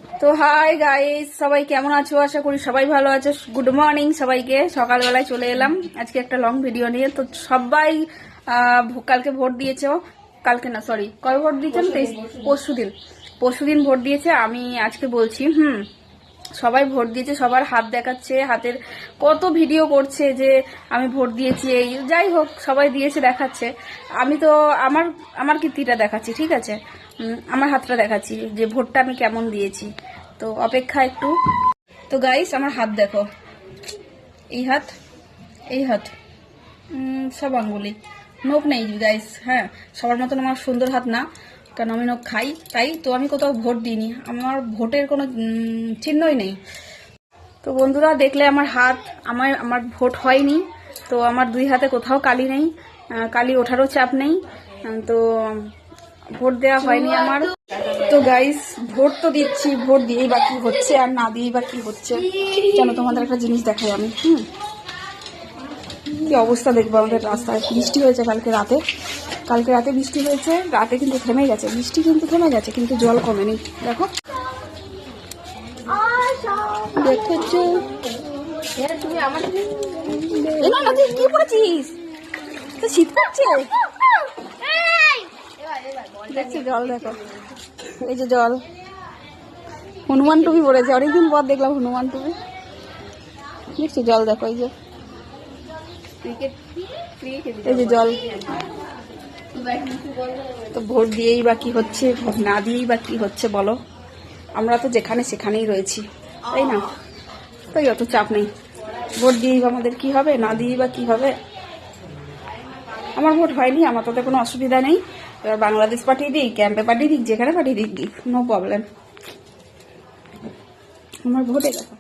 তো hi guys, সবাই কেমন আছো? আশা করি সবাই ভালো আছো। গুড মর্নিং সবাইকে। সকালবেলায় চলে এলাম আজকে একটা লং ভিডিও নিয়ে। তো সবাই কালকে ভোট দিয়েছে। কালকে না, সরি, কবে ভোট দিয়েছেন? পরশুদিন ভোট দিয়েছে। আমি আজকে বলছি সবাই ভোট দিয়েছে, সবার হাত দেখাচ্ছে, হাতের কত ভিডিও করছে যে আমি ভোট দিয়েছি। এই যাই হোক, সবাই দিয়েছে দেখাচ্ছে। আমি তো আমার আমার কীর্তিটা দেখাচ্ছি, ঠিক আছে? আমার হাতটা দেখাচ্ছি যে ভোটটা আমি কেমন দিয়েছি। তো অপেক্ষা একটু। তো গাইস, আমার হাত দেখো, এই হাত, এই হাত, সব আঙ্গুলি, নখ নেই গাইস। হ্যাঁ, সবার মতন আমার সুন্দর হাত না, কারণ আমি নখ খাই। তাই তো আমি কোথাও ভোট দিইনি, আমার ভোটের কোনো চিহ্নই নেই। তো বন্ধুরা, দেখলে আমার হাত, আমার ভোট হয়নি। তো আমার দুই হাতে কোথাও কালি নেই, কালি ওঠারও চাপ নেই। তো ভোট দেওয়া হয়নি আমার। তো গাইস, ভোট তো দিচ্ছি, ভোট দিয়েই বাকি হচ্ছে, আর না দিয়েই বাকি হচ্ছে। কেন, তোমাদের একটা জিনিস দেখাই আমি। কি অবস্থা দেখবো আমাদের রাস্তায়। বৃষ্টি হয়েছে কালকে রাতে বৃষ্টি হয়েছে। রাতে কিন্তু থেমে গেছে বৃষ্টি, কিন্তু থেমে গেছে, কিন্তু জল কমেনি। দেখো, দেখেছো? তুই কি করেছিস? তো শীত করছে, দেখছি জল। দেখো, এই যে জল। হনুমান টুপি পড়েছে, অনেকদিন পর দেখলাম হনুমান টুপি। দেখছি জল, দেখো, এই যে, এই যে জল। তো ভোট দিয়েই বা কি হচ্ছে, ভোট না দিয়েই বা কি হচ্ছে বলো? আমরা তো যেখানে সেখানেই রয়েছি, তাই না? তাই অত চাপ নেই। ভোট দিয়েই আমাদের কি হবে, না দিয়েই বা কি হবে? আমার ভোট হয়নি, আমার তাতে কোনো অসুবিধা নেই। এবার বাংলাদেশ পাঠিয়ে দিই, ক্যাম্পে পাঠিয়ে দিক, যেখানে পাঠিয়ে দিক, নো প্রবলেম। আমার ভোটে দেখো,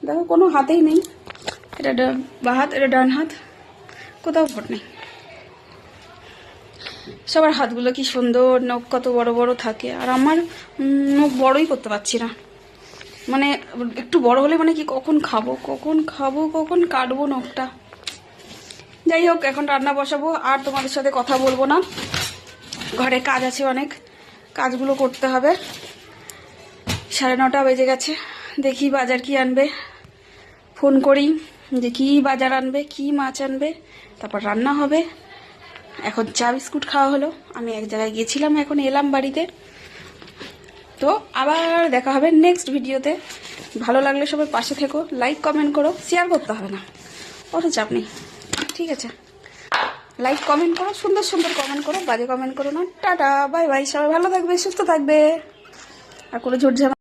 দেখো কোনো হাতেই নেই। এটা বা হাত, এটা ডান হাত, কোথাও ভোট নেই। সবার হাতগুলো কি সুন্দর, নখ কত বড় বড় থাকে, আর আমার নখ বড়ই করতে পারছি না। মানে একটু বড় হলে মানে কি, কখন খাবো কখন কাটবো নখটা। যাই হোক, এখন রান্না বসাবো, আর তোমাদের সাথে কথা বলবো না। ঘরে কাজ আছে অনেক, কাজগুলো করতে হবে। 9:30 বেজে গেছে। দেখি বাজার কি আনবে, ফোন করি যে কি বাজার আনবে, কি মাছ আনবে, তারপর রান্না হবে। এখন চা বিস্কুট খাওয়া হলো। আমি এক জায়গায় গেছিলাম, এখন এলাম বাড়িতে। তো আবার দেখা হবে নেক্সট ভিডিওতে। ভালো লাগলে সবাই পাশে থেকো, লাইক কমেন্ট করো, শেয়ার করতে হবে না, অত চাপ নেই, ঠিক আছে? লাইক কমেন্ট করো, সুন্দর সুন্দর কমেন্ট করো, বাজে কমেন্ট করো না। টাটা, বাই বাই, সবাই ভালো থাকবে, সুস্থ থাকবে, আর কোনো ঝুট ঝামেলা